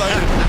excited.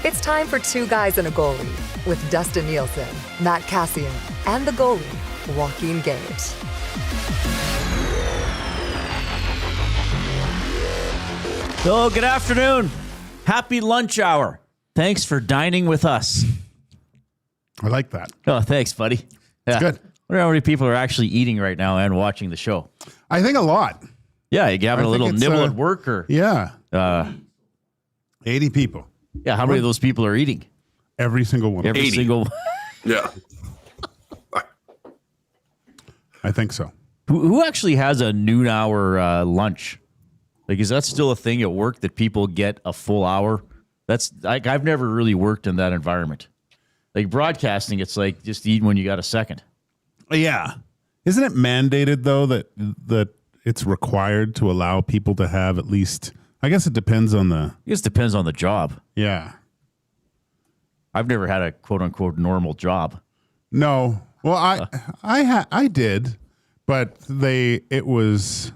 It's time for Two Guys and a Goalie with Dustin Nielson, Matt Cassian, and the goalie, Joaquin Gage. Oh, good afternoon. Happy lunch hour. Thanks for dining with us. I like that. Oh, thanks, buddy. It's good. I wonder how many people are actually eating right now and watching the show. I think a lot. Yeah, you having a little nibble at work or? Yeah. 80 people. Yeah, how many of those people are eating? Every single one. Every 80. single. Yeah. I think so. Who actually has a noon hour lunch? Like, is that still a thing at work that people get a full hour? That's like, I've never really worked in that environment. Like broadcasting, it's like just eat when you got a second. Yeah. Isn't it mandated, though, that it's required to allow people to have at least, I guess it depends on the... I guess it depends on the job. Yeah. I've never had a quote-unquote normal job. No. Well, I did, but it was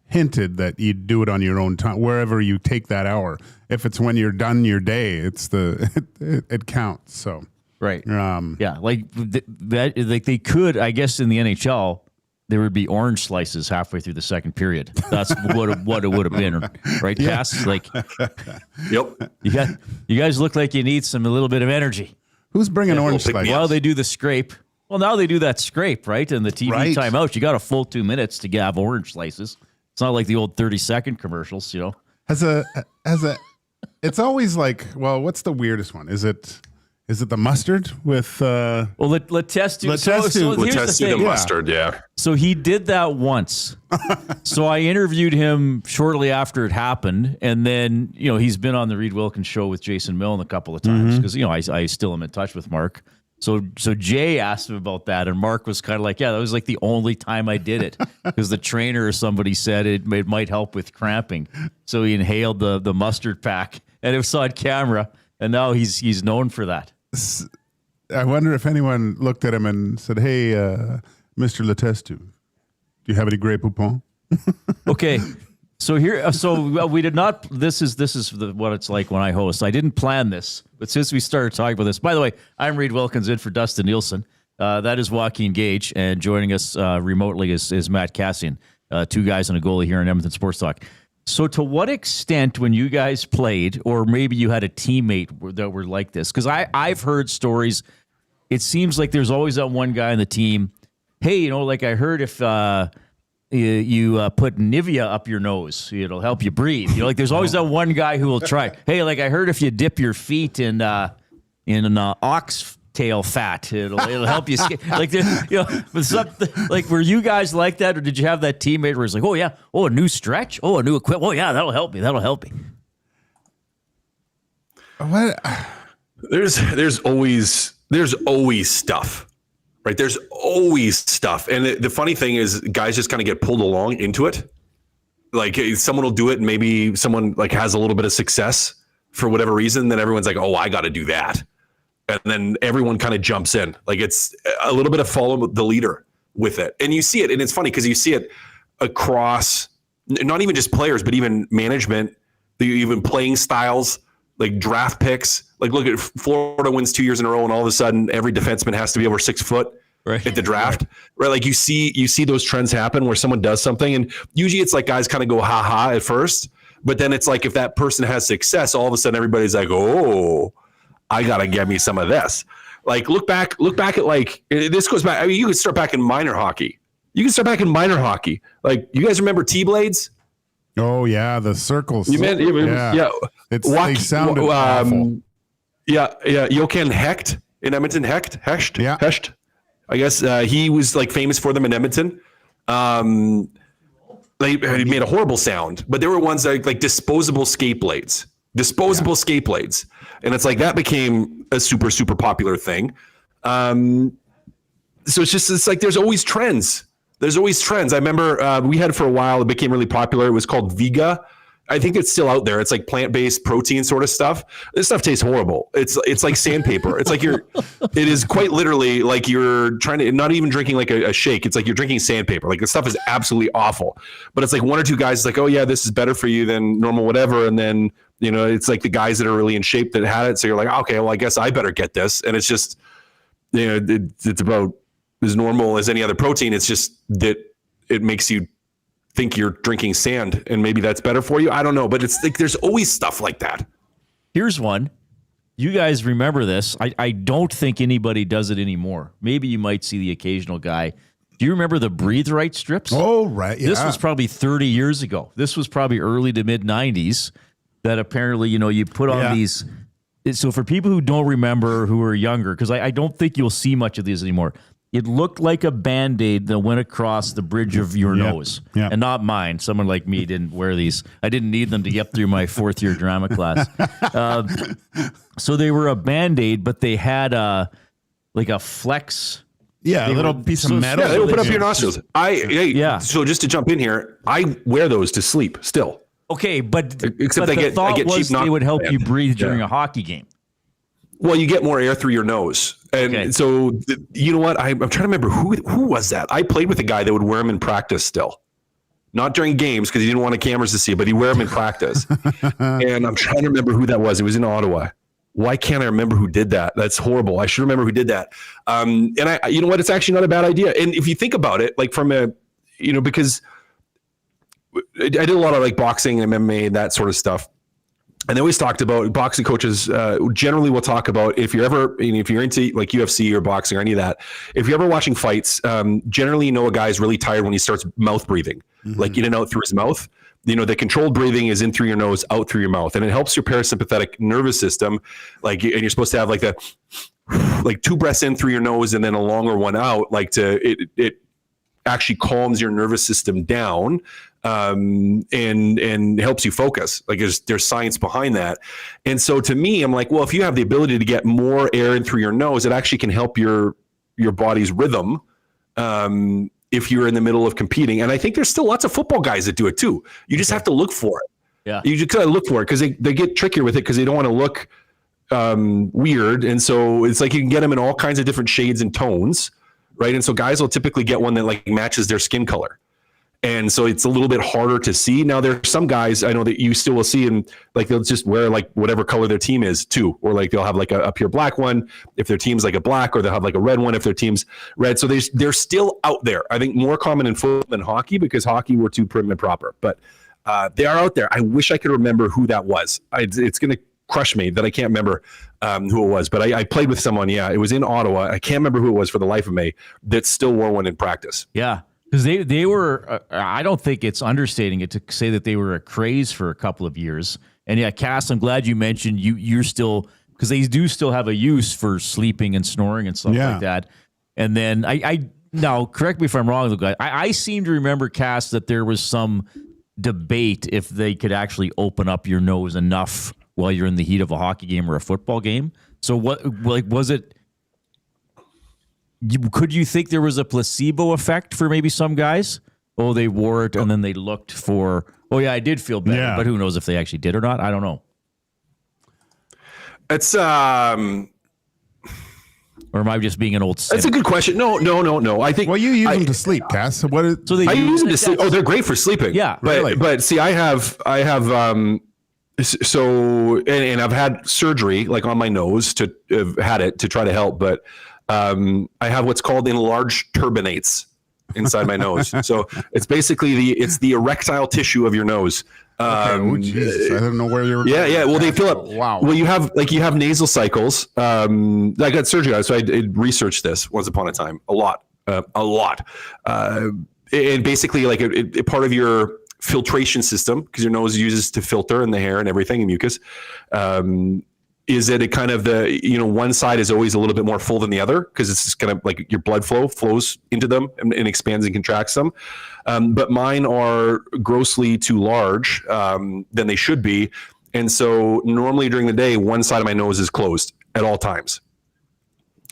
hinted that you'd do it on your own time, wherever you take that hour. If it's when you're done your day, it counts. So right, yeah, like that. Like they could, I guess, in the NHL, there would be orange slices halfway through the second period. That's what it would have been, right, Cass? Like, Yep. You guys look like you need a little bit of energy. Who's bringing orange slices? Well, they do the scrape. Well, now they do that scrape, right? And the TV timeout, you got a full 2 minutes to have orange slices. It's not like the old 30-second commercials, you know. It's always like, well, what's the weirdest one? Is it the mustard with? Well, Letestu. Letestu the mustard, yeah. So he did that once. So I interviewed him shortly after it happened, and then he's been on the Reed Wilkins show with Jason Milne a couple of times because I still am in touch with Mark. So Jay asked him about that, and Mark was kind of like, yeah, that was like the only time I did it because the trainer or somebody said it might help with cramping. So he inhaled the mustard pack, and it was on camera, and now he's known for that. I wonder if anyone looked at him and said, hey, Mr. Letestu, do you have any Grey Poupon? Okay. So we did not. This is what it's like when I host. I didn't plan this, but since we started talking about this, by the way, I'm Reed Wilkins in for Dustin Nielson. That is Joaquin Gage, and joining us remotely is Matt Cassian. Two guys and a goalie here in Edmonton Sports Talk. So, to what extent, when you guys played, or maybe you had a teammate that were like this? Because I've heard stories. It seems like there's always that one guy on the team. Hey, like I heard if. You put Nivea up your nose, it'll help you breathe. Like there's always that one guy who will try. Hey, like I heard if you dip your feet in an oxtail fat, it'll help you. Like like were you guys like that, or did you have that teammate where it's like, oh yeah, a new stretch, a new equipment, oh yeah, that'll help me. What? There's always stuff. Right, there's always stuff, and the funny thing is, guys just kind of get pulled along into it. Like someone will do it, and maybe someone like has a little bit of success for whatever reason. Then everyone's like, "Oh, I got to do that," and then everyone kind of jumps in. Like it's a little bit of follow the leader with it, and you see it, and it's funny because you see it across not even just players, but even management, even playing styles. Like draft picks, like look at Florida wins 2 years in a row, and all of a sudden every defenseman has to be over 6 foot at the draft, right? Like you see those trends happen where someone does something, and usually it's like guys kind of go ha ha at first, but then it's like if that person has success, all of a sudden everybody's like, oh, I gotta get me some of this. Like look back at like this goes back. I mean, you could start back in minor hockey. Like you guys remember T-Blades? Oh yeah, the circles. You meant yeah. They sounded awful. Yeah. Joaquin Hecht in Edmonton. Hecht. Yeah. Hecht. I guess he was like famous for them in Edmonton. They made a horrible sound, but there were ones like disposable skate blades. Skate blades, and it's like that became a super popular thing. So it's like there's always trends. I remember we had for a while, it became really popular. It was called Vega. I think it's still out there. It's like plant-based protein sort of stuff. This stuff tastes horrible. It's like sandpaper. It's like it is quite literally like you're trying to, not even drinking like a shake. It's like you're drinking sandpaper. Like this stuff is absolutely awful. But it's like one or two guys like, oh yeah, this is better for you than normal whatever. And then, it's like the guys that are really in shape that had it. So you're like, okay, well I guess I better get this. And it's just, it's about as normal as any other protein. It's just that it makes you think you're drinking sand, and maybe that's better for you. I don't know, but it's like there's always stuff like that. Here's one. You guys remember this. I don't think anybody does it anymore. Maybe you might see the occasional guy. Do you remember the Breathe Right strips? Oh, right. Yeah. This was probably 30 years ago. This was probably early to mid 90s that apparently, you put on these. So for people who don't remember, who are younger, because I don't think you'll see much of these anymore. It looked like a Band-Aid that went across the bridge of your nose. Yeah. And not mine. Someone like me didn't wear these. I didn't need them to get through my fourth-year drama class. So they were a Band-Aid, but they had like a flex. Yeah, a little piece of metal. Yeah, they open up your nostrils. So just to jump in here, I wear those to sleep still. Okay, but except I get was cheap they would help you breathe Yeah. during a hockey game. Well, you get more air through your nose. And so, you know what? I'm trying to remember who was that? I played with a guy that would wear them in practice still. Not during games because he didn't want the cameras to see, but he'd wear them in practice. And I'm trying to remember who that was. It was in Ottawa. Why can't I remember who did that? That's horrible. I should remember who did that. And you know what? It's actually not a bad idea. And if you think about it, like from because I did a lot of like boxing and MMA, that sort of stuff. And they always talked about boxing coaches generally will talk about if you're into like UFC or boxing or any of that, if you're ever watching fights, generally, a guy's really tired when he starts mouth breathing, like in and out through his mouth. The controlled breathing is in through your nose, out through your mouth, and it helps your parasympathetic nervous system. And you're supposed to have like two breaths in through your nose and then a longer one out, it actually calms your nervous system down. And helps you focus. Like there's science behind that. And so to me, I'm like, well, if you have the ability to get more air in through your nose, it actually can help your body's rhythm. If you're in the middle of competing. And I think there's still lots of football guys that do it too. You just have to look for it. Yeah. You just gotta look for it because they get trickier with it because they don't want to look weird. And so it's like you can get them in all kinds of different shades and tones. Right. And so guys will typically get one that like matches their skin color. And so it's a little bit harder to see. Now there's some guys I know that you still will see, and like they'll just wear like whatever color their team is too, or like they'll have like a pure black one if their team's like a black, or they'll have like a red one if their team's red. So they're still out there. I think more common in football than hockey because hockey we're too prim and proper, but they are out there. I wish I could remember who that was. It's going to crush me that I can't remember who it was, but I played with someone. Yeah, it was in Ottawa. I can't remember who it was for the life of me that still wore one in practice. Yeah. Because they were, I don't think it's understating it to say that they were a craze for a couple of years. And yeah, Cass, I'm glad you mentioned you're still, because they do still have a use for sleeping and snoring and stuff like that. And then now correct me if I'm wrong, guy. I seem to remember, Cass, that there was some debate if they could actually open up your nose enough while you're in the heat of a hockey game or a football game. So was it? Could you think there was a placebo effect for maybe some guys? Oh, they wore it and then they looked for, oh yeah, I did feel better. Yeah. But who knows if they actually did or not? I don't know. It's or am I just being an old cynic? That's a good question. No. I think. Well, you use them to sleep, Cass. So I use them to sleep. Oh, they're great for sleeping. Yeah, but see, I have so and I've had surgery like on my nose to have had it to try to help, but I have what's called enlarged turbinates inside my nose. So it's basically the erectile tissue of your nose. I don't know where you're. Yeah. Well, they fill up. Wow. Well, you have nasal cycles. I got surgery on it, so I researched this once upon a time a lot. And basically, like part of your filtration system, because your nose uses to filter in the hair and everything and mucus, is that it kind of one side is always a little bit more full than the other, because it's just kind of like your blood flows into them and expands and contracts them. But mine are grossly too large than they should be. And so normally during the day, one side of my nose is closed at all times.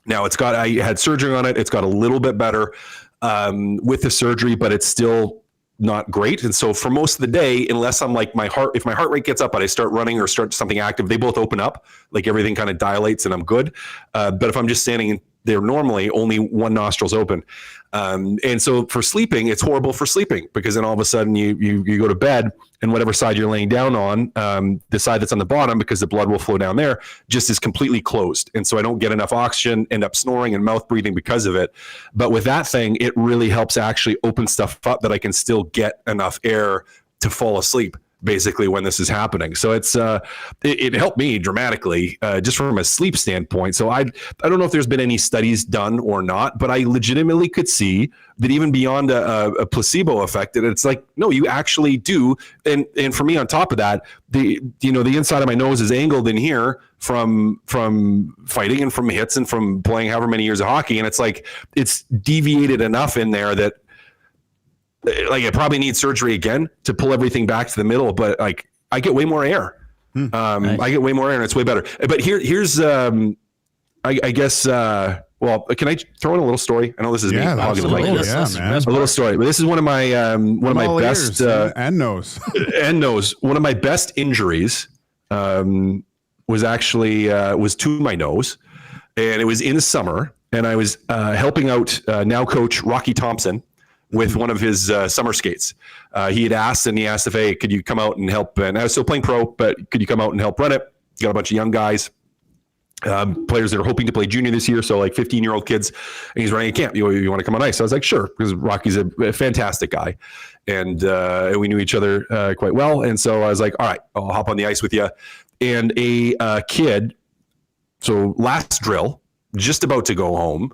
Now I had surgery on it. It's got a little bit better with the surgery, but it's still not great. And so for most of the day, unless I'm like if my heart rate gets up and I start running or start something active, they both open up, like everything kind of dilates and I'm good. But if I'm just standing there normally, only one nostril's open. And so for sleeping, it's horrible for sleeping, because then all of a sudden you go to bed and whatever side you're laying down on, the side that's on the bottom, because the blood will flow down there, just is completely closed. And so I don't get enough oxygen, end up snoring and mouth breathing because of it. But with that thing, it really helps actually open stuff up that I can still get enough air to fall asleep, basically, when this is happening. So it helped me dramatically, just from a sleep standpoint. So I don't know if there's been any studies done or not, but I legitimately could see that even beyond a placebo effect, that it's like, no, you actually do. And for me, on top of that, the inside of my nose is angled in here from fighting and from hits and from playing however many years of hockey. And it's like, it's deviated enough in there that, like, I probably need surgery again to pull everything back to the middle, but like I get way more air. Nice. I get way more air and it's way better. But here's I guess well, can I throw in a little story? I know this is me hogging the mic. Man. A little story. But this is one of my best and nose. And nose. One of my best injuries was actually was to my nose, and it was in the summer, and I was helping out now coach Rocky Thompson with one of his summer skates. He had asked if, hey, could you come out and help? And I was still playing pro, but could you come out and help run it? Got a bunch of young guys, players that are hoping to play junior this year. So like 15-year-old kids, and he's running a camp. You want to come on ice? So I was like, sure, because Rocky's a fantastic guy. And we knew each other quite well. And so I was like, all right, I'll hop on the ice with you. And a kid, so last drill, just about to go home,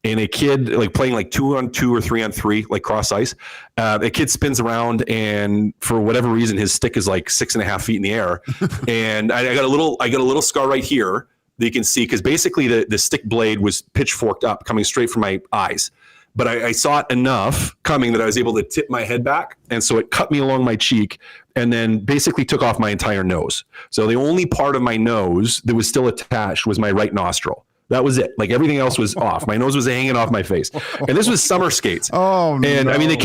and a kid like playing like 2-on-2 or 3-on-3, like cross ice. A kid spins around, and for whatever reason, his stick is like 6.5 feet in the air. And I got a little scar right here that you can see, because basically the stick blade was pitchforked up, coming straight from my eyes. But I saw it enough coming that I was able to tip my head back. And so it cut me along my cheek and then basically took off my entire nose. So the only part of my nose that was still attached was my right nostril. That was it. Like everything else was off. My nose was hanging off my face. And this was summer skates. Oh, and no. I mean, the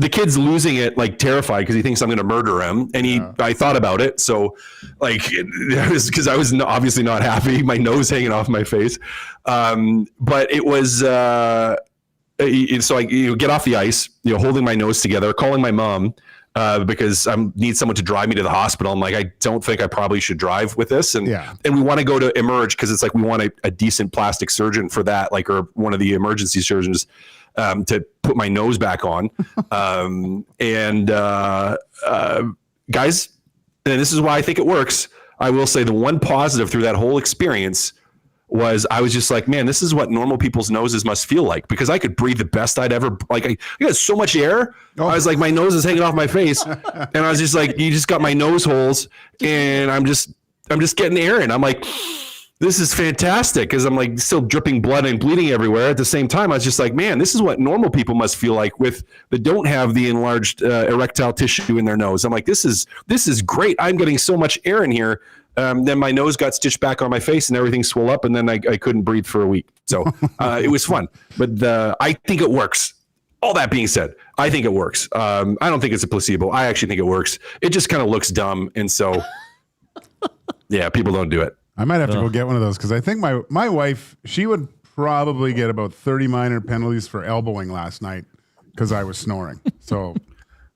kid's losing it, like terrified, because he thinks I'm going to murder him. And I thought about it. So like, it was because I was obviously not happy. My nose hanging off my face. But it was, so I get off the ice, holding my nose together, calling my mom, because I need someone to drive me to the hospital. I'm like, I don't think I probably should drive with this. And we want to go to Emerge, because it's like we want a decent plastic surgeon for that, like, or one of the emergency surgeons to put my nose back on. Guys, and this is why I think it works, I will say the one positive through that whole experience was I was just like, man, this is what normal people's noses must feel like, because I could breathe the best I'd ever, like, I got so much air. I was like, my nose is hanging off my face. And I was just like, you just got my nose holes, and I'm just getting air in. I'm like, this is fantastic, because I'm like still dripping blood and bleeding everywhere. At the same time, I was just like, man, this is what normal people must feel like that don't have the enlarged erectile tissue in their nose. I'm like, this is great. I'm getting so much air in here. Then my nose got stitched back on my face and everything swelled up, and then I couldn't breathe for a week. So it was fun. But I think it works. All that being said, I think it works. I don't think it's a placebo. I actually think it works. It just kind of looks dumb. And so, yeah, people don't do it. I might have to go get one of those, because I think my wife, she would probably get about 30 minor penalties for elbowing last night because I was snoring. So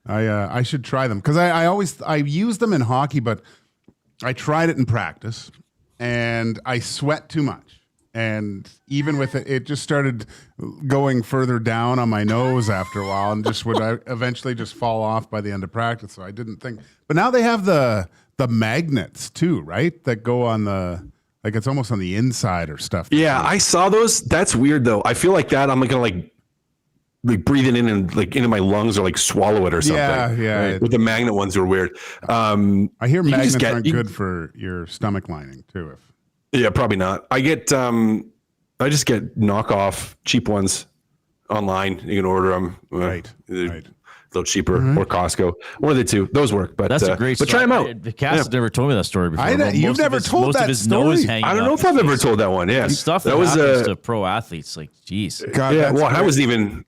I should try them, because I use them in hockey, but I tried it in practice and I sweat too much. And even with it, it just started going further down on my nose after a while, and just would eventually just fall off by the end of practice. So I didn't think, but now they have the magnets too, right? That go on like it's almost on the inside or stuff. Yeah, I saw those. That's weird though. I feel like that I'm going to like like breathe it in and like into my lungs or like swallow it or something. Yeah. Right? With the magnet ones are weird. I hear magnets aren't good for your stomach lining too. Yeah, probably not. I just get knockoff cheap ones online. You can order them. Right. A little cheaper, or Costco. One of the two. Those work. But that's a great story. But try them out. Cass never told me that story before. You've never told that story. I don't know if I've ever told that one. Yeah, stuff that was happens to pro athletes. Like, geez. God, yeah. Well, I wasn't even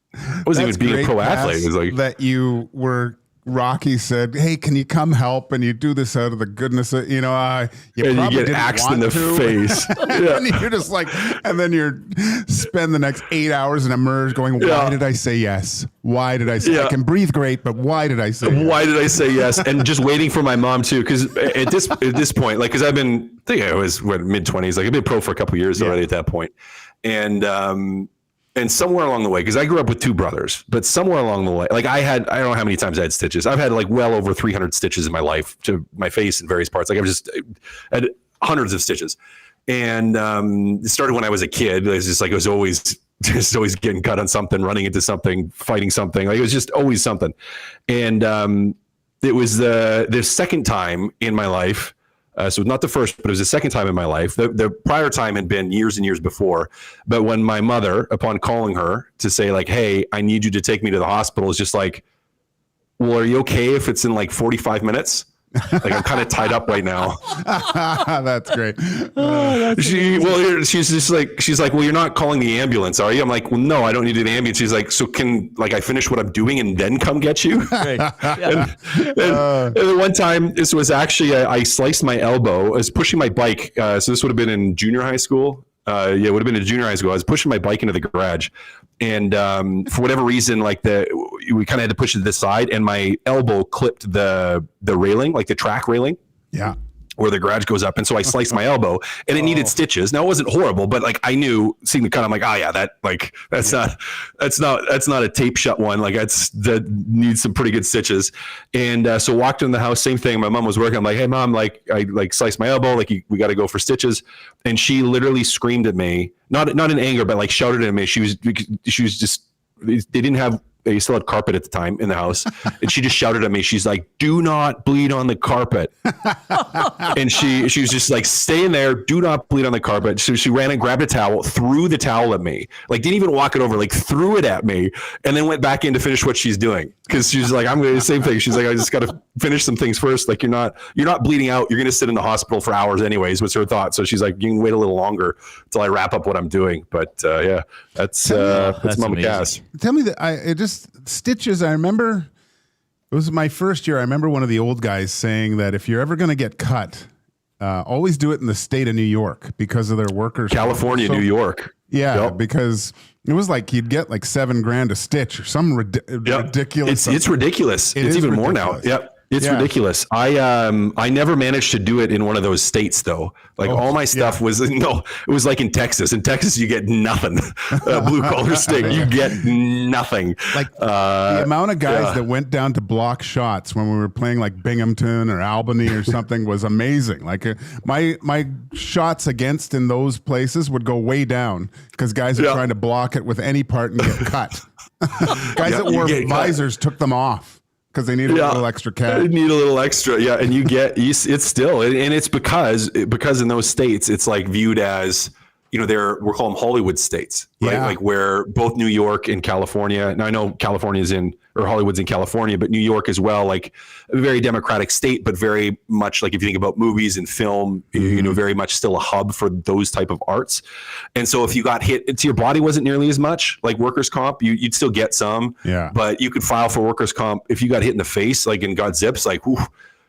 being a pro athlete. It was like that you were. Rocky said, "Hey, can you come help?" And you do this out of the goodness of, you get axed in the face. And you're just like, and then you're spend the next 8 hours in a merge going, why did I say yes? Why did I say I can breathe great, but why did I say yes? Why did I say yes? And just waiting for my mom too, because at this point, like, because I think I was mid-20s, like I've been pro for a couple of years already at that point, and somewhere along the way, because I grew up with two brothers, but somewhere along the way, like I don't know how many times I had stitches. I've had like well over 300 stitches in my life to my face and various parts. Like I've just had hundreds of stitches. And it started when I was a kid. It was just like, I was always getting cut on something, running into something, fighting something. Like it was just always something. And it was the second time in my life. So not the first, but it was the second time in my life. The prior time had been years and years before. But when my mother, upon calling her to say like, "Hey, I need you to take me to the hospital," is just like, "Well, are you okay if it's in like 45 minutes? Like I'm kind of tied up right now." That's great. She's like, "Well, you're not calling the ambulance, are you?" I'm like, "Well, no, I don't need an ambulance." She's like, "So can I finish what I'm doing and then come get you?" Right. And the one time, this was actually I sliced my elbow. I was pushing my bike. So this would have been in junior high school. It would have been in junior high school. I was pushing my bike into the garage, and for whatever reason, like we kind of had to push it to the side, and my elbow clipped the railing, like the track railing. Yeah. Where the garage goes up. And so I sliced my elbow and it needed stitches. Now it wasn't horrible, but like I knew seeing the cut, I'm like, oh yeah, that's not a tape shut one. Like that needs some pretty good stitches. And so walked in the house, same thing. My mom was working. I'm like, "Hey mom, like I sliced my elbow. Like we got to go for stitches." And she literally screamed at me, not in anger, but like shouted at me. She was just, they didn't have, they still had carpet at the time in the house. And she just shouted at me. She's like, "Do not bleed on the carpet." And she was just like, "Stay in there. Do not bleed on the carpet." So she ran and grabbed a towel, threw the towel at me. Like didn't even walk it over, like threw it at me, and then went back in to finish what she's doing. Cause she's like, I'm going to do the same thing. She's like, "I just got to finish some things first. Like you're not bleeding out. You're going to sit in the hospital for hours anyways," was her thought. So she's like, "You can wait a little longer till I wrap up what I'm doing." But that's Mama Cass. Tell me that stitches. I remember it was my first year. I remember one of the old guys saying that if you're ever going to get cut, always do it in the state of New York because of their workers. California, New York. Yeah, because it was like you'd get like $7,000 a stitch or some ridiculous. It's ridiculous. It's even more now. Yep. It's ridiculous. I never managed to do it in one of those states though. Like all my stuff was, it was like in Texas. In Texas, you get nothing. Blue collar state, you get nothing. Like the amount of guys that went down to block shots when we were playing like Binghamton or Albany or something was amazing. Like my shots against in those places would go way down because guys are trying to block it with any part and get cut. Guys that wore visors took them off. Because they need a little extra cash. They need a little extra, yeah. And it's still, and it's because in those states, it's like viewed as, we're calling them Hollywood states, right? Like where both New York and California, now I know California's Hollywood's in California, but New York as well, like a very democratic state, but very much like if you think about movies and film, very much still a hub for those type of arts. And so if you got hit, to your body wasn't nearly as much like workers' comp, you'd still get some, but you could file for workers' comp if you got hit in the face, like and got zips, like, whew,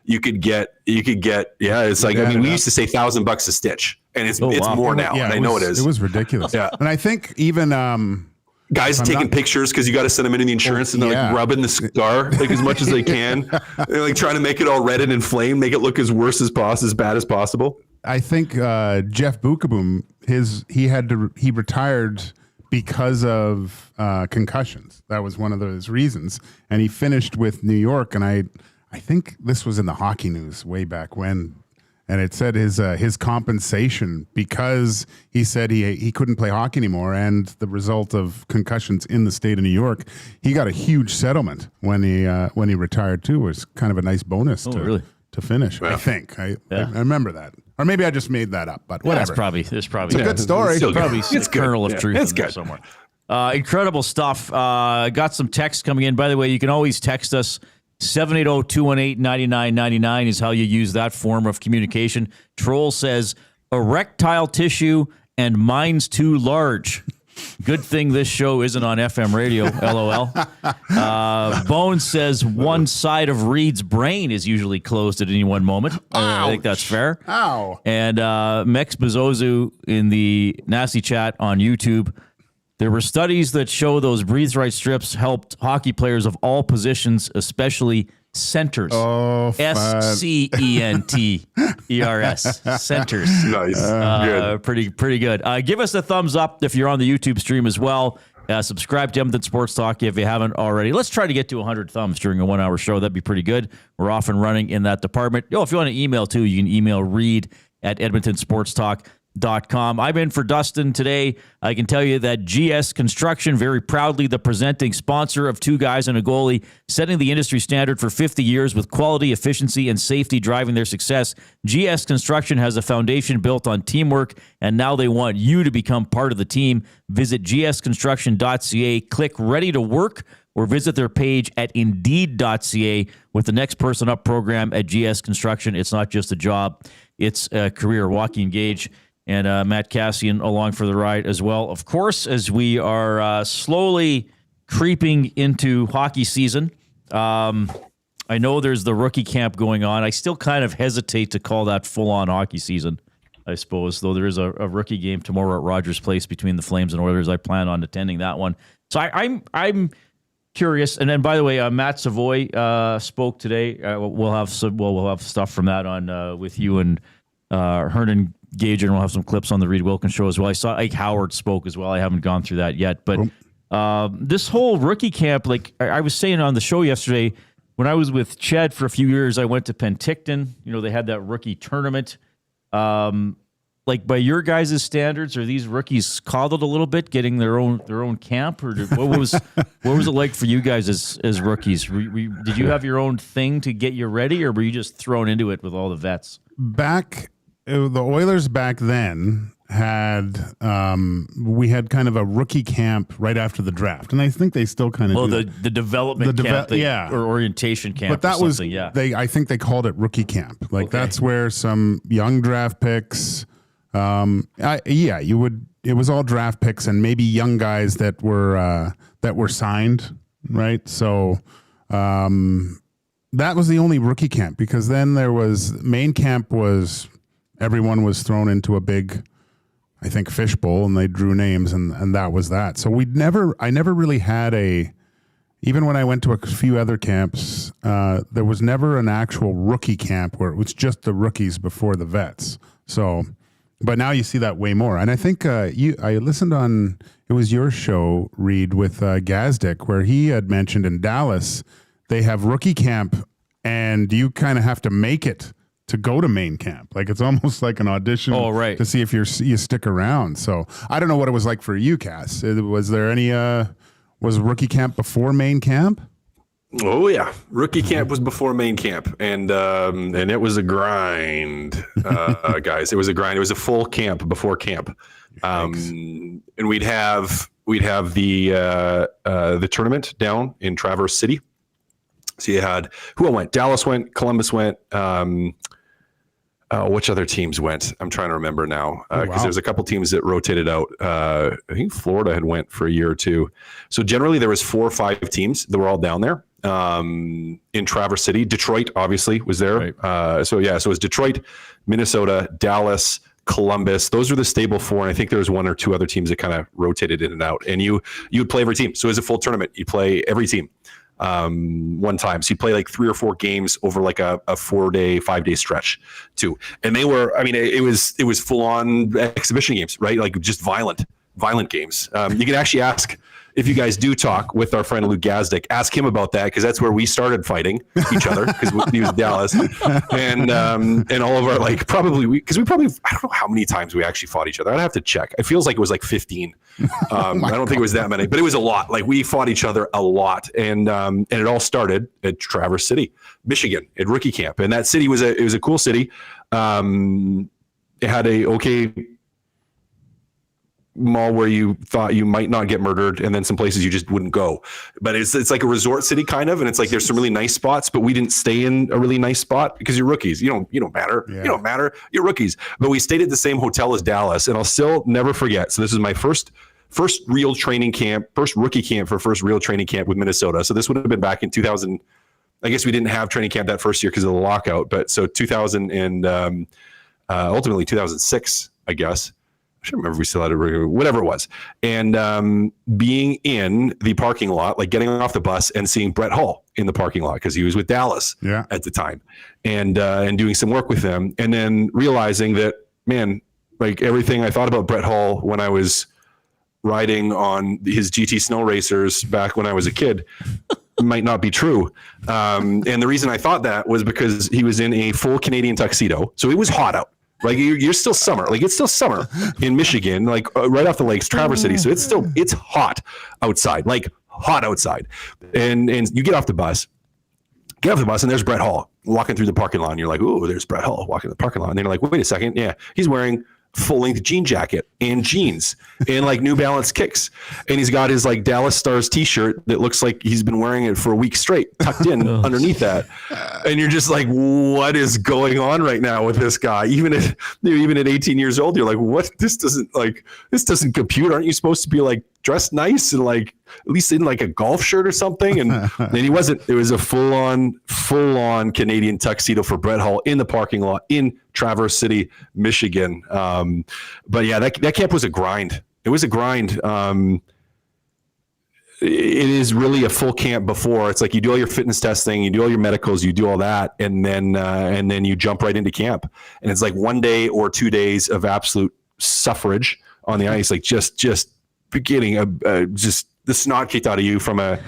you could get, it's like, we used to say $1,000 a stitch and it's more now. And I know it is. It was ridiculous. And I think even, guys taking pictures because you got to send them into the insurance and they're like rubbing the scar like as much as they can. They're like trying to make it all red and inflamed, make it look as bad as possible. I think Jeff Bukaboom, he retired because of concussions. That was one of those reasons. And he finished with New York. And I think this was in the hockey news way back when. and it said his compensation, because he said he couldn't play hockey anymore, and the result of concussions in the state of New York, he got a huge settlement when he retired too. It was kind of a nice bonus to finish. Yeah. I think I remember that, or maybe I just made that up. But whatever. There's probably it's a good story. It's a kernel of truth in there somewhere. Incredible stuff. Got some text coming in. By the way, you can always text us. 780-218-9999 is how you use that form of communication. Troll says, erectile tissue and mine's too large. Good thing this show isn't on FM radio, LOL. Bones says one side of Reed's brain is usually closed at any one moment. I think that's fair. Ow. And Mex Bezozu in the Nasty Chat on YouTube, there were studies that show those breathe right strips helped hockey players of all positions, especially centers. Oh, SCENTERS. Centers. Nice. Good. Pretty good. Give us a thumbs up if you're on the YouTube stream as well. Subscribe to Edmonton Sports Talk if you haven't already. Let's try to get to 100 thumbs during a 1-hour show. That'd be pretty good. We're off and running in that department. If you want to email too, you can email reed@edmontonsportstalk.com. I'm in for Dustin today. I can tell you that GS Construction, very proudly the presenting sponsor of Two Guys and a Goalie, setting the industry standard for 50 years with quality, efficiency, and safety driving their success. GS Construction has a foundation built on teamwork, and now they want you to become part of the team. Visit gsconstruction.ca, click Ready to Work, or visit their page at indeed.ca with the Next Person Up program at GS Construction. It's not just a job, it's a career. Joaquin Gage and Matt Cassian along for the ride as well. Of course, as we are slowly creeping into hockey season, I know there's the rookie camp going on. I still kind of hesitate to call that full-on hockey season, I suppose, though there is a rookie game tomorrow at Rogers Place between the Flames and Oilers. I plan on attending that one. So I'm curious. And then, by the way, Matt Savoy spoke today. We'll have stuff from that on with you and Hernan Gage, and we'll have some clips on the Reed Wilkins show as well. I saw Ike Howard spoke as well. I haven't gone through that yet. But this whole rookie camp, like I was saying on the show yesterday, when I was with Ched for a few years, I went to Penticton. They had that rookie tournament. Like by your guys' standards, are these rookies coddled a little bit, getting their own camp, or what was it like for you guys as rookies? Did you have your own thing to get you ready, or were you just thrown into it with all the vets? The Oilers back then had we had kind of a rookie camp right after the draft, and I think they still kind of the development camp, or orientation camp. But that was I think they called it rookie camp. That's where some young draft picks. It was all draft picks and maybe young guys that were signed, right? So that was the only rookie camp, because then there was main camp was. Everyone was thrown into a big, I think, fishbowl, and they drew names, and that was that. So I never really had even when I went to a few other camps, there was never an actual rookie camp where it was just the rookies before the vets. So, but now you see that way more. And I think I listened on, it was your show, Reed, with Gazdick, where he had mentioned in Dallas, they have rookie camp, and you kind of have to make it to go to main camp. Like it's almost like an audition to see if you stick around. So I don't know what it was like for you, Cass. Was there any was rookie camp before main camp? Oh yeah, rookie camp was before main camp, and it was a grind, guys. It was a grind. It was a full camp before camp, and we'd have the tournament down in Traverse City. So you had who went? Dallas went, Columbus went. Which other teams went? I'm trying to remember now, because there's a couple teams that rotated out. I think Florida had went for a year or two. So generally there was 4 or 5 teams that were all down there in Traverse City. Detroit obviously was there. Right. So it was Detroit, Minnesota, Dallas, Columbus. Those are the stable 4. And I think there was 1 or 2 other teams that kind of rotated in and out. And you would play every team. So it was a full tournament. You play every team one time. So you play like 3 or 4 games over like a 4-day, 5-day stretch too. And they were, it was full on exhibition games, right? Like just violent games. You can actually ask if you guys do talk with our friend Luke Gazdick, ask him about that, because that's where we started fighting each other, because he was Dallas, and all of our like because we probably I don't know how many times we actually fought each other. I'd have to check. It feels like it was like 15. I don't think it was that many, but it was a lot. Like we fought each other a lot, and it all started at Traverse City, Michigan, at rookie camp, and that city was a cool city. It had a okay mall where you thought you might not get murdered, and then some places you just wouldn't go. But it's like a resort city kind of, and it's like there's some really nice spots, but we didn't stay in a really nice spot because you're rookies. You don't matter. Yeah. You don't matter. You're rookies. But we stayed at the same hotel as Dallas, and I'll still never forget. So this is my first real training camp, first rookie camp for first real training camp with Minnesota. So this would have been back in 2000. I guess we didn't have training camp that first year because of the lockout, but so 2000 and ultimately 2006, I guess. I should remember if we still had whatever it was. And being in the parking lot, like getting off the bus and seeing Brett Hull in the parking lot because he was with Dallas at the time, and doing some work with them, and then realizing that, man, like everything I thought about Brett Hull when I was riding on his GT snow racers back when I was a kid might not be true. And the reason I thought that was because he was in a full Canadian tuxedo. So it was hot out. Like you're still summer, like it's still summer in Michigan, like right off the lakes, Traverse City. So it's hot outside, like hot outside. And you get off the bus, and there's Brett Hull walking through the parking lot. And you're like, ooh, there's Brett Hull walking the parking lot. And they're like, wait a second. Yeah, he's wearing full-length jean jacket and jeans and like New Balance kicks, and he's got his like Dallas Stars t-shirt that looks like he's been wearing it for a week straight, tucked in underneath that, and you're just like, what is going on right now with this guy? Even at 18 years old, you're like, what? This doesn't compute. Aren't you supposed to be like dressed nice and like at least in like a golf shirt or something? And then he wasn't. It was a full-on Canadian tuxedo for Brett Hull in the parking lot in Traverse City, Michigan. But yeah, that camp was a grind. It was a grind. It is really a full camp before. It's like you do all your fitness testing, you do all your medicals, you do all that, and then you jump right into camp. And it's like 1 day or 2 days of absolute suffrage on the ice, like just getting just the snot kicked out of you from a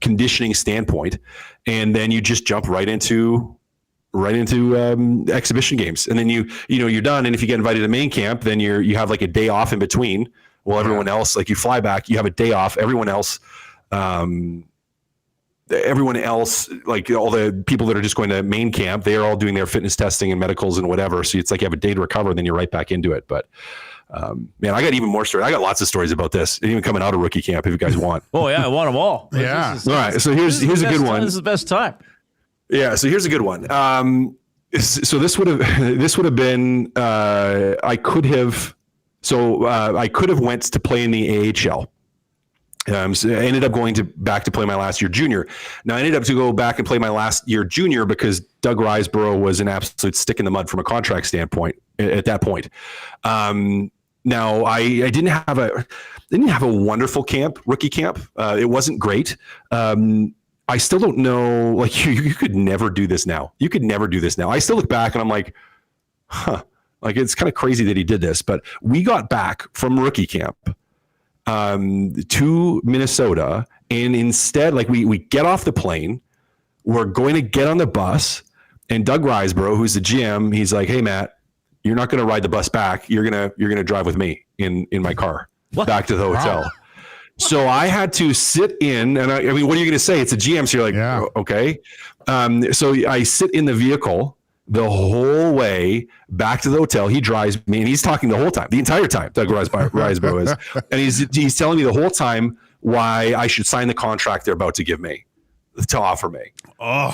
conditioning standpoint, and then you just jump right into exhibition games, and then you're done. And if you get invited to main camp, then you have like a day off in between. Well, everyone else, like you fly back, you have a day off. Everyone else, like all the people that are just going to main camp, they are all doing their fitness testing and medicals and whatever. So it's like you have a day to recover, then you're right back into it. But man, I got even more stories. I got lots of stories about this, even coming out of rookie camp, if you guys want. Oh yeah, I want them all. Yeah. All right. So here's a good one. This is the best time. Yeah. So here's a good one. So this would have been, I could have went to play in the AHL. So I ended up going back to play my last year junior. Now I ended up to go back and play my last year junior because Doug Riseborough was an absolute stick in the mud from a contract standpoint at that point. Now I didn't have a wonderful rookie camp. It wasn't great. I still don't know, like you could never do this now. You could never do this now. I still look back and I'm like, like it's kind of crazy that he did this, but we got back from rookie camp to Minnesota, and instead, like we get off the plane, we're going to get on the bus, and Doug Riseborough, who's the GM, he's like, "Hey Matt, you're not going to ride the bus back. You're gonna drive with me in my car back to the hotel." Wow. So I had to sit in, and I mean, what are you going to say? It's a GM, so you're like, yeah. Okay. So I sit in the vehicle the whole way back to the hotel. He drives me, and he's talking the whole time, the entire time. Doug Riseborough is, and he's telling me the whole time why I should sign the contract they're about to give me, to offer me. Wow.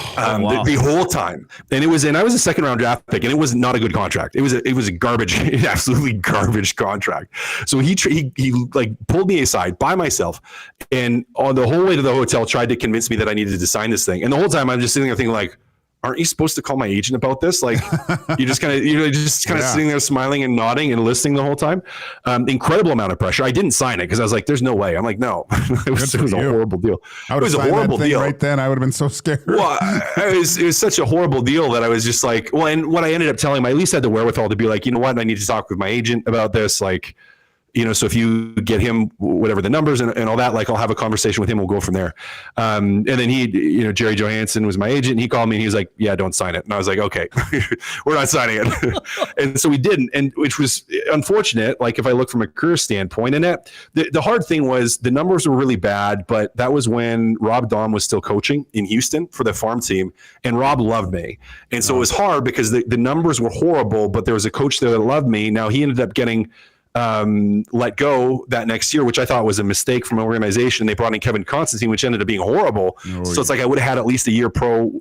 The whole time, and I was a second round draft pick, and it was not a good contract. It was a garbage, absolutely garbage contract. So he like pulled me aside by myself, and on the whole way to the hotel tried to convince me that I needed to sign this thing. And the whole time I'm just sitting there thinking like, aren't you supposed to call my agent about this? Like you're just kind of sitting there smiling and nodding and listening the whole time. Incredible amount of pressure. I didn't sign it because I was like, there's no way. I'm like, no, it was a horrible deal. It was a horrible deal right then. I would have been so scared. Well, it was such a horrible deal that I was just like, well, and what I ended up telling him, I at least had the wherewithal to be like, you know what? I need to talk with my agent about this. Like, so if you get him whatever the numbers and all that, like I'll have a conversation with him. We'll go from there. And then Jerry Johansson was my agent. And he called me and he was like, yeah, don't sign it. And I was like, okay, we're not signing it. And so we didn't, and which was unfortunate. Like if I look from a career standpoint, and the hard thing was the numbers were really bad, but that was when Rob Dahm was still coaching in Houston for the farm team. And Rob loved me. And so it was hard because the numbers were horrible, but there was a coach there that loved me. Now he ended up getting let go that next year, which I thought was a mistake from an organization. They brought in Kevin Constantine, which ended up being horrible. So it's like I would have had at least a year pro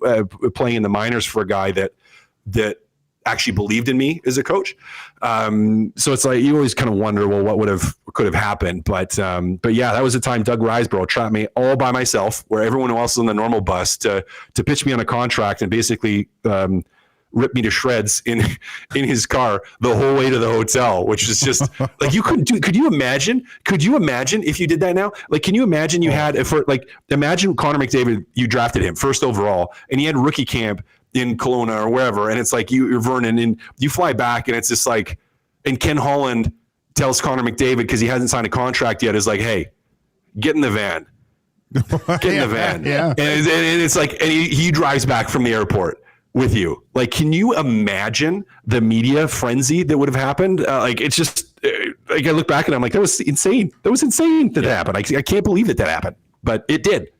playing in the minors for a guy that actually believed in me as a coach. So it's like you always kind of wonder, well, what could have happened. But yeah, that was the time Doug Riseborough trapped me all by myself, where everyone else was on the normal bus to pitch me on a contract and basically ripped me to shreds in his car the whole way to the hotel, which is just like you couldn't do. Could you imagine if you did that now? Like, can you imagine imagine Connor McDavid, you drafted him first overall and he had rookie camp in Kelowna or wherever. And it's like you're Vernon and you fly back and it's just like, and Ken Holland tells Connor McDavid, cause he hasn't signed a contract yet, is like, hey, get in the van. Get in the van. Yeah. And it's like, and he drives back from the airport with you. Like, can you imagine the media frenzy that would have happened? It's just like I look back and I'm like, that was insane. That was insane that happened. I can't believe that happened, but it did.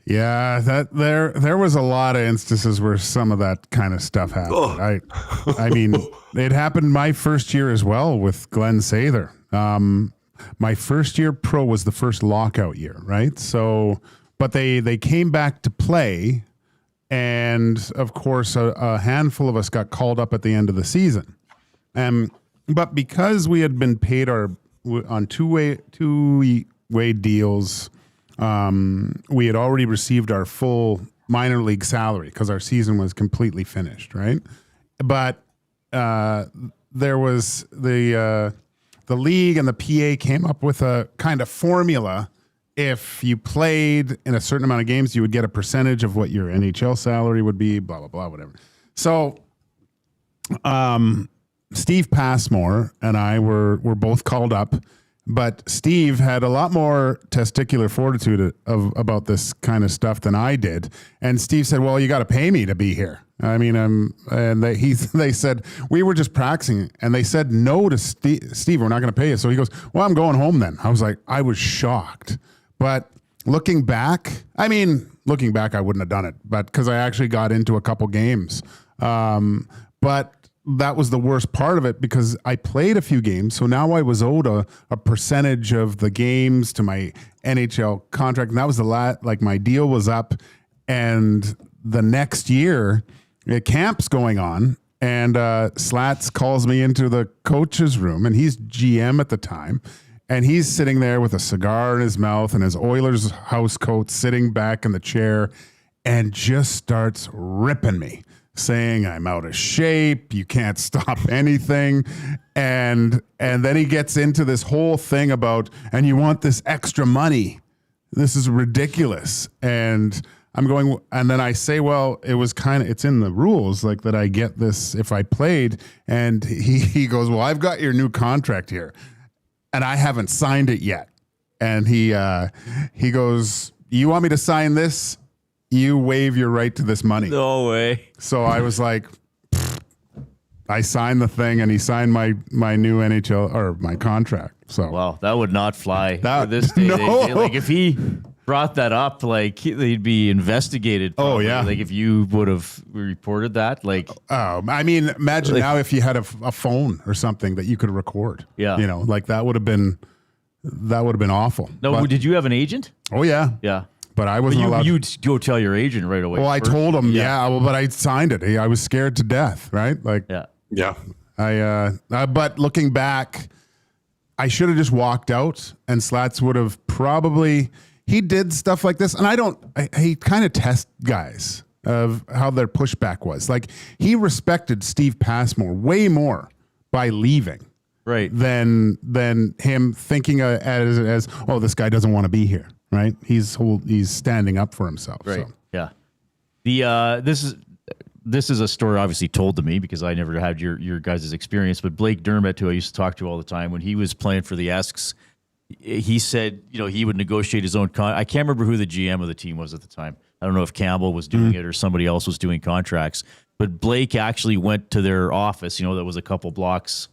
Yeah, that there was a lot of instances where some of that kind of stuff happened. Oh. I mean, it happened my first year as well with Glenn Sather. My first year pro was the first lockout year, right? So, but they came back to play, and of course, a handful of us got called up at the end of the season. But because we had been paid on two-way deals. We had already received our full minor league salary because our season was completely finished, right? But there was the league and the PA came up with a kind of formula. If you played in a certain amount of games, you would get a percentage of what your NHL salary would be, blah, blah, blah, whatever. So Steve Passmore and I were both called up. But Steve had a lot more testicular fortitude about this kind of stuff than I did. And Steve said, well, you got to pay me to be here. I mean, they said, we were just practicing. And they said no to Steve, we're not going to pay you. So he goes, well, I'm going home then. I was like, I was shocked. But looking back, I wouldn't have done it. But because I actually got into a couple games. But that was the worst part of it because I played a few games. So now I was owed a percentage of the games to my NHL contract. And that was my deal was up. And the next year, camp's going on. And Slats calls me into the coach's room. And he's GM at the time. And he's sitting there with a cigar in his mouth and his Oilers house coat sitting back in the chair and just starts ripping me. Saying I'm out of shape, you can't stop anything. And then he gets into this whole thing about, and you want this extra money. This is ridiculous. And I'm going, and then I say, well, it's in the rules, like that I get this if I played. And he goes, well, I've got your new contract here and I haven't signed it yet. And he goes, you want me to sign this? You waive your right to this money. No way. So I was like, I signed the thing, and he signed my new NHL or my contract. So wow, that would not fly for this day. No. Like if he brought that up, like he'd be investigated. Probably. Oh yeah. Like if you would have reported that, like. Oh, I mean, imagine now if you had a phone or something that you could record. Yeah. Like that would have been awful. No, but, did you have an agent? Oh yeah. Yeah. But I wasn't allowed. You'd go tell your agent right away. Well, I told him, but I signed it. I was scared to death, right? Like, yeah. But looking back, I should have just walked out, and Slats would have probably. He did stuff like this, and he kind of test guys of how their pushback was. Like he respected Steve Passmore way more by leaving, right? Than him thinking as oh, this guy doesn't want to be here. Right, he's standing up for himself. Right. So. Yeah. This is this is a story obviously told to me because I never had your guys' experience, but Blake Dermott, who I used to talk to all the time, when he was playing for the Esks, he said, he would negotiate his own I can't remember who the GM of the team was at the time. I don't know if Campbell was doing it or somebody else was doing contracts, but Blake actually went to their office, that was a couple blocks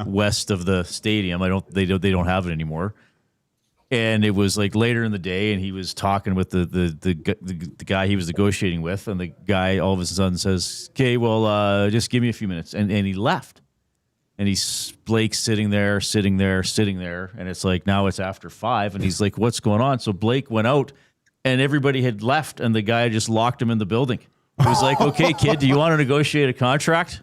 west of the stadium. They don't have it anymore. And it was like later in the day, and he was talking with the guy he was negotiating with, and the guy all of a sudden says, "Okay, well, just give me a few minutes," and he left. And Blake's sitting there, and it's like now it's after 5, and he's like, "What's going on?" So Blake went out, and everybody had left, and the guy just locked him in the building. He was like, "Okay, kid, do you want to negotiate a contract?"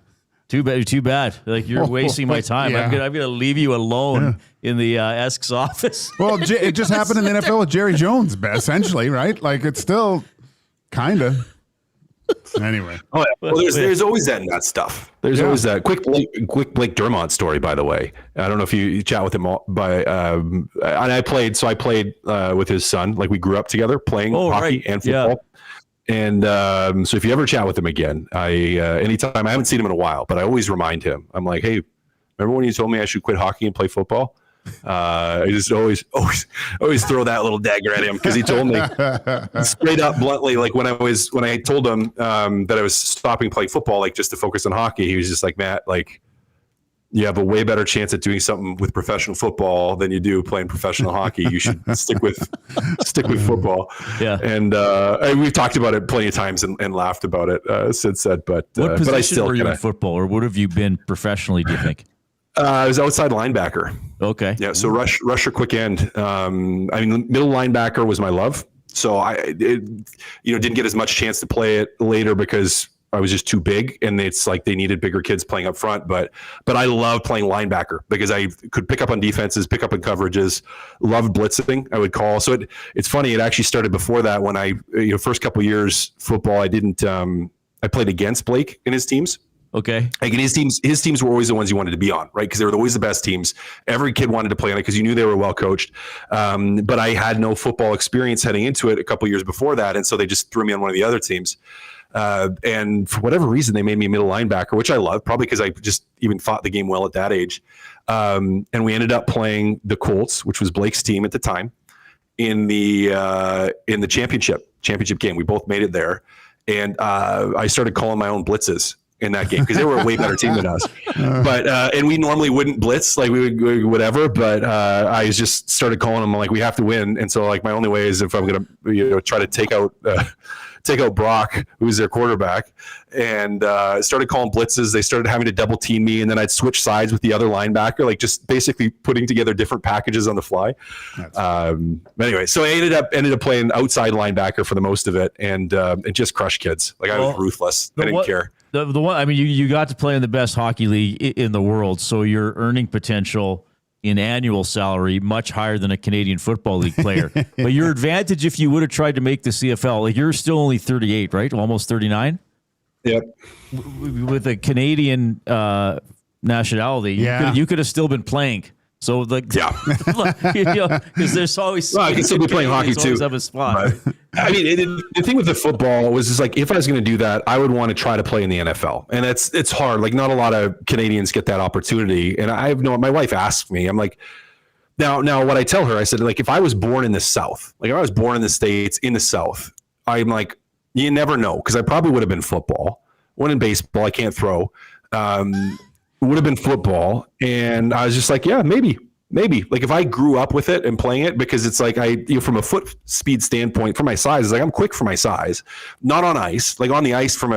Too bad. Like, you're wasting my time. Yeah. I'm gonna leave you alone in the Esk's office. Well, it just happened in the NFL with Jerry Jones, essentially, right? Like, it's still kind of. Anyway. Oh, yeah. Well, there's always that in that stuff. There's always that quick Blake Dermott story, by the way. I don't know if you chat with him and I played with his son. Like, we grew up together playing hockey and football. Yeah. And so if you ever chat with him again, anytime, I haven't seen him in a while, but I always remind him. I'm like, "Hey, remember when you told me I should quit hockey and play football?" I just always throw that little dagger at him, because he told me straight up bluntly, like when I told him that I was stopping playing football, like just to focus on hockey, he was just like, "Matt, like, you have a way better chance at doing something with professional football than you do playing professional hockey. You should stick with football." Yeah. And we've talked about it plenty of times and laughed about it since then. But what position but I still were you in football, or what have you been professionally, do you think? I was outside linebacker. Okay. Yeah. So rush or quick end. Middle linebacker was my love. So I didn't get as much chance to play it later because I was just too big, and it's like they needed bigger kids playing up front. But I love playing linebacker because I could pick up on defenses, pick up on coverages, loved blitzing. I would call. So it's funny. It actually started before that when I, first couple of years football, I didn't, I played against Blake and his teams. Okay. Like, and his teams were always the ones you wanted to be on, right? Because they were always the best teams. Every kid wanted to play on it because you knew they were well coached. But I had no football experience heading into it a couple of years before that. And so they just threw me on one of the other teams. And for whatever reason, they made me a middle linebacker, which I love, probably because I just even fought the game well at that age. And we ended up playing the Colts, which was Blake's team at the time, in the championship game. We both made it there. And I started calling my own blitzes in that game because they were a way better team than us. But and we normally wouldn't blitz, like we would whatever. But I just started calling them like, we have to win. And so like my only way is if I'm going to try to take out Brock, who's their quarterback, and started calling blitzes. They started having to double team me, and then I'd switch sides with the other linebacker, like just basically putting together different packages on the fly. Anyway, so I ended up playing outside linebacker for the most of it, and just crushed kids. Like, I was ruthless. I didn't care. The one, I mean, you got to play in the best hockey league in the world, so your earning potential in annual salary much higher than a Canadian Football League player. But your advantage, if you would have tried to make the CFL, like, you're still only 38, right? Almost 39. Yep. With a Canadian nationality, you could have still been playing. So, like, because there's always I can still be playing hockey too. Have a spot. I mean, the thing with the football was just like, if I was going to do that, I would want to try to play in the NFL, and it's hard. Like, not a lot of Canadians get that opportunity. And my wife asked me, I'm like, now what I tell her, I said, like, if I was born in the South, like if I was born in the States in the South, I'm like, you never know, because I probably would have been football. One in baseball, I can't throw. Would have been football. And I was just like, yeah, maybe. Like, if I grew up with it and playing it, because it's like from a foot speed standpoint, for my size, it's like I'm quick for my size, not on ice. Like, on the ice, from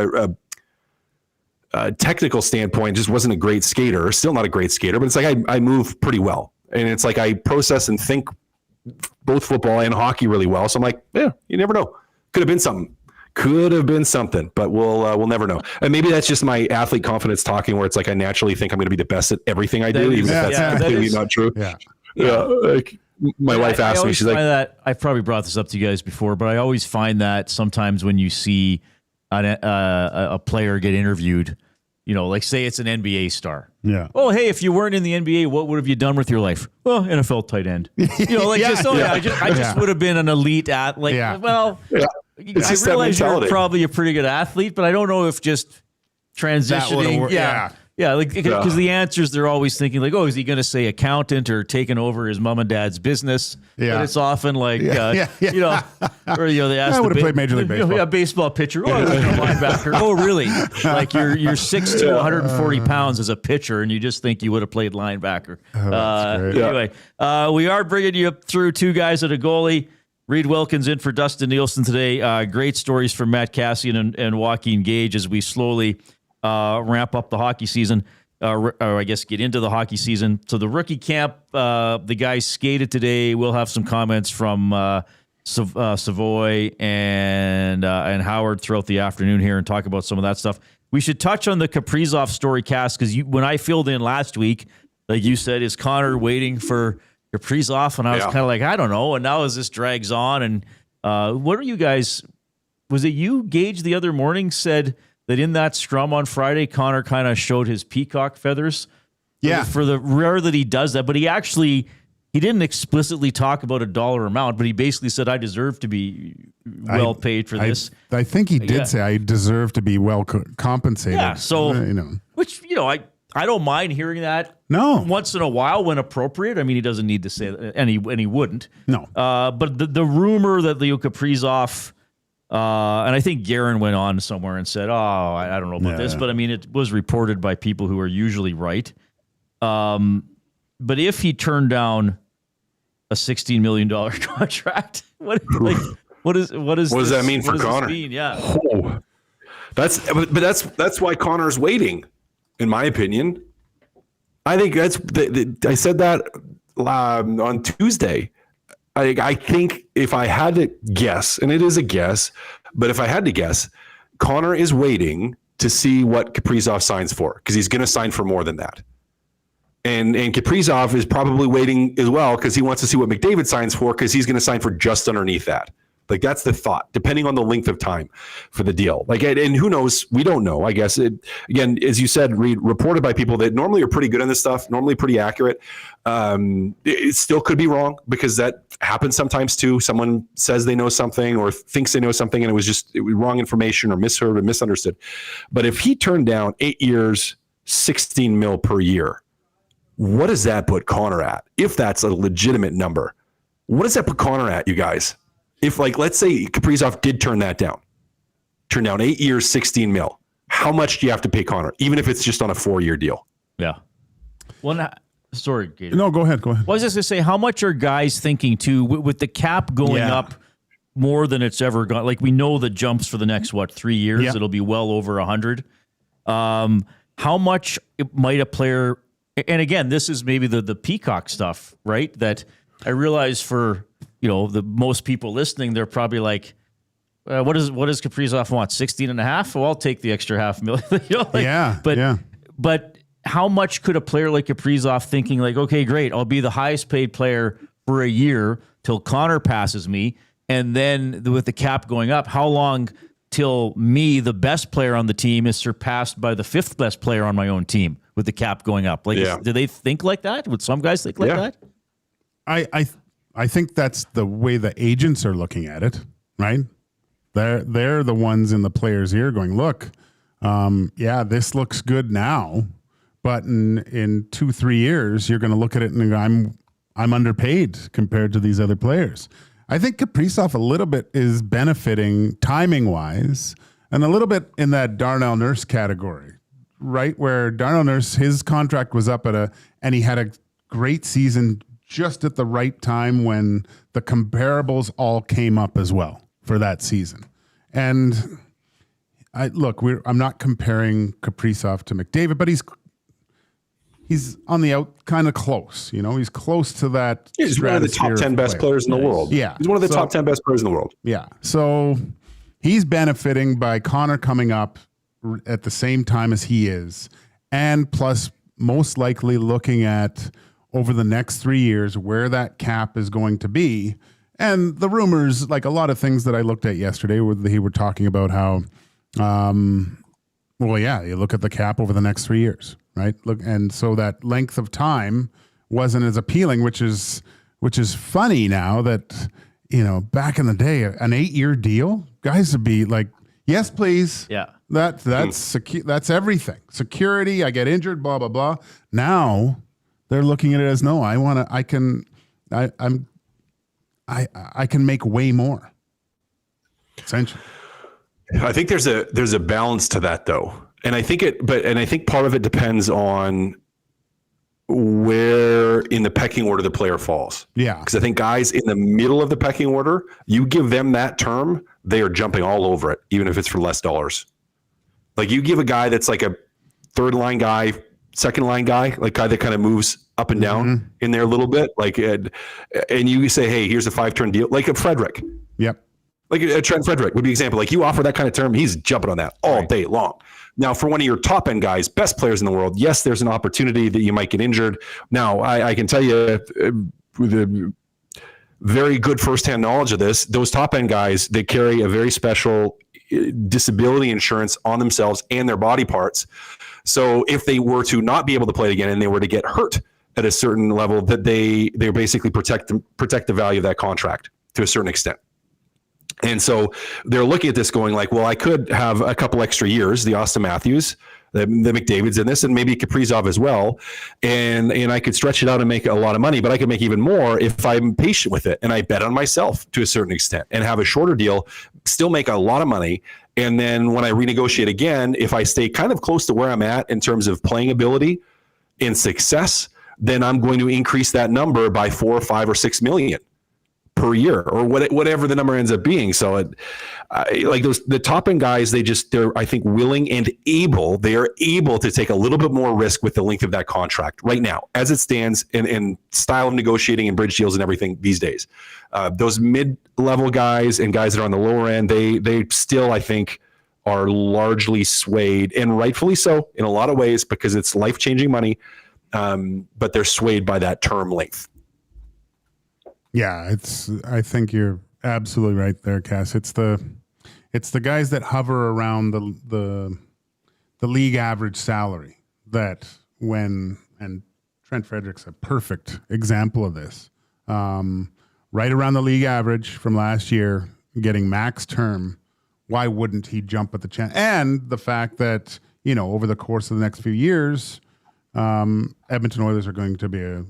a technical standpoint, just wasn't a great skater. Still not a great skater, but it's like I move pretty well, and it's like I process and think both football and hockey really well. So I'm like, yeah, you never know. Could have been something, but we'll never know. And maybe that's just my athlete confidence talking, where it's like I naturally think I'm going to be the best at everything I do, even if that's completely not true. Like, my wife asked me, she's like, that I've probably brought this up to you guys before, but I always find that sometimes when you see a player get interviewed, like say it's an NBA star. Yeah. Oh, hey, if you weren't in the NBA, what would have you done with your life? Well, NFL tight end. I just would have been an elite athlete. Well, I realize you're probably a pretty good athlete, but I don't know if just transitioning. Because the answers they're always thinking like, oh, is he going to say accountant or taking over his mom and dad's business? Yeah. But it's often like, or they ask. I would have played Major League Baseball. Baseball pitcher. Oh, I was a linebacker. Oh, really? Like you're 6'2", 140 pounds as a pitcher, and you just think you would have played linebacker. Anyway, we are bringing you through two guys at a goalie. Reed Wilkins in for Dustin Nielson today. Great stories from Matt Kassian and Joaquin Gage as we slowly ramp up the hockey season, or I guess get into the hockey season. So the rookie camp, the guys skated today. We'll have some comments from Savoy and Howard throughout the afternoon here and talk about some of that stuff. We should touch on the Kaprizov story, Cass, because when I filled in last week, like you said, is Connor waiting for Kaprizov? And I was kind of like, I don't know. And now as this drags on, and what are you guys? Was it you, Gage, the other morning said that in that scrum on Friday, Connor kind of showed his peacock feathers. For the rare that he does that, but he didn't explicitly talk about a dollar amount, but he basically said, I deserve to be well paid for this. I think he did say I deserve to be well compensated. Yeah. So, which, I don't mind hearing that once in a while when appropriate. I mean, he doesn't need to say that, and he wouldn't. No. But the rumor that Leo Kaprizov, and I think Guerin went on somewhere and said, I don't know about this, but I mean, it was reported by people who are usually right. But if he turned down a $16 million contract, what does that mean for Connor? Yeah. Oh, that's why Connor's waiting, in my opinion. I think I said that on Tuesday. I think if I had to guess, and it is a guess, but if I had to guess, Connor is waiting to see what Kaprizov signs for, because he's going to sign for more than that. And Kaprizov is probably waiting as well because he wants to see what McDavid signs for, because he's going to sign for just underneath that. Like, that's the thought, depending on the length of time for the deal. Like, and who knows? We don't know, I guess. Again, as you said, Reed, reported by people that normally are pretty good on this stuff, normally pretty accurate. It still could be wrong, because that happens sometimes too. Someone says they know something or thinks they know something, and it was wrong information or misheard or misunderstood. But if he turned down 8 years, $16 million per year, what does that put Connor at? If that's a legitimate number, what does that put Connor at, you guys? If, like, let's say Kaprizov did turn down 8 years, $16 million, how much do you have to pay Connor, even if it's just on a 4-year deal? Yeah. Well, sorry, Gator. No, go ahead. Well, I was just going to say, how much are guys thinking, too, with the cap going up more than it's ever gone? Like, we know the jumps for the next, 3 years? Yeah. It'll be well over 100. How much might a player, and again, this is maybe the peacock stuff, right? That I realize for, the most people listening, they're probably like, what does Kaprizov want? 16.5? Well, I'll take the extra $500,000. But how much could a player like Kaprizov thinking like, okay, great, I'll be the highest paid player for a year till Connor passes me, and then with the cap going up, how long till me, the best player on the team, is surpassed by the 5th best player on my own team with the cap going up? Like, do they think like that? Would some guys think like that? I think that's the way the agents are looking at it, right? They're the ones in the player's ear going, look, this looks good now, but in 2-3 years, you're going to look at it and go, I'm underpaid compared to these other players. I think Kaprizov a little bit is benefiting timing-wise, and a little bit in that Darnell Nurse category, right? Where Darnell Nurse, his contract was up and he had a great season just at the right time when the comparables all came up as well for that season. And I'm not comparing Kaprizov to McDavid, but he's on the out, kind of close. He's close to that. He's one of the top 10 best players in the world. Yeah, he's one of the top 10 best players in the world. Yeah, so he's benefiting by Connor coming up at the same time as he is, and plus most likely looking at over the next 3 years where that cap is going to be. And the rumors, like a lot of things that I looked at yesterday, where they were talking about how Well, yeah, you look at the cap over the next 3 years, right? Look, and so that length of time wasn't as appealing, which is funny now that, back in the day, an 8-year deal, guys would be like, yes, please. Yeah. That's that's everything. Security, I get injured, blah, blah, blah. Now they're looking at it as, no, I can make way more. Essentially. I think there's a balance to that though. And I think part of it depends on where in the pecking order the player falls. Yeah. Because I think guys in the middle of the pecking order, you give them that term, they are jumping all over it, even if it's for less dollars. Like you give a guy that's like a third line guy, second line guy, like guy that kind of moves up and down in there a little bit, like, and you say, hey, here's a 5-turn deal, like a Frederick. Yep. Like a Trent Frederick would be an example. Like you offer that kind of term, he's jumping on that all day long. Now, for one of your top end guys, best players in the world, yes, there's an opportunity that you might get injured. Now, I can tell you with a very good firsthand knowledge of this, those top end guys, they carry a very special disability insurance on themselves and their body parts. So if they were to not be able to play again and they were to get hurt at a certain level, that they basically protect the value of that contract to a certain extent. And so they're looking at this going like, well, I could have a couple extra years, the Austin Matthews, the McDavid's in this, and maybe Kaprizov as well. And I could stretch it out and make a lot of money, but I could make even more if I'm patient with it. And I bet on myself to a certain extent and have a shorter deal, still make a lot of money. And then when I renegotiate again, if I stay kind of close to where I'm at in terms of playing ability and success, then I'm going to increase that number by 4 or 5 or 6 million per year, or whatever the number ends up being. So the top end guys, they're I think willing and able. They are able to take a little bit more risk with the length of that contract right now, as it stands, in style of negotiating and bridge deals and everything these days. Those mid-level guys and guys that are on the lower end, they still, I think, are largely swayed, and rightfully so in a lot of ways, because it's life-changing money. But they're swayed by that term length. Yeah, I think you're absolutely right there, Cass. It's the guys that hover around the league average salary that and Trent Frederick's a perfect example of this. Right around the league average from last year, getting max term. Why wouldn't he jump at the chance? And the fact that, over the course of the next few years, Edmonton Oilers are going to be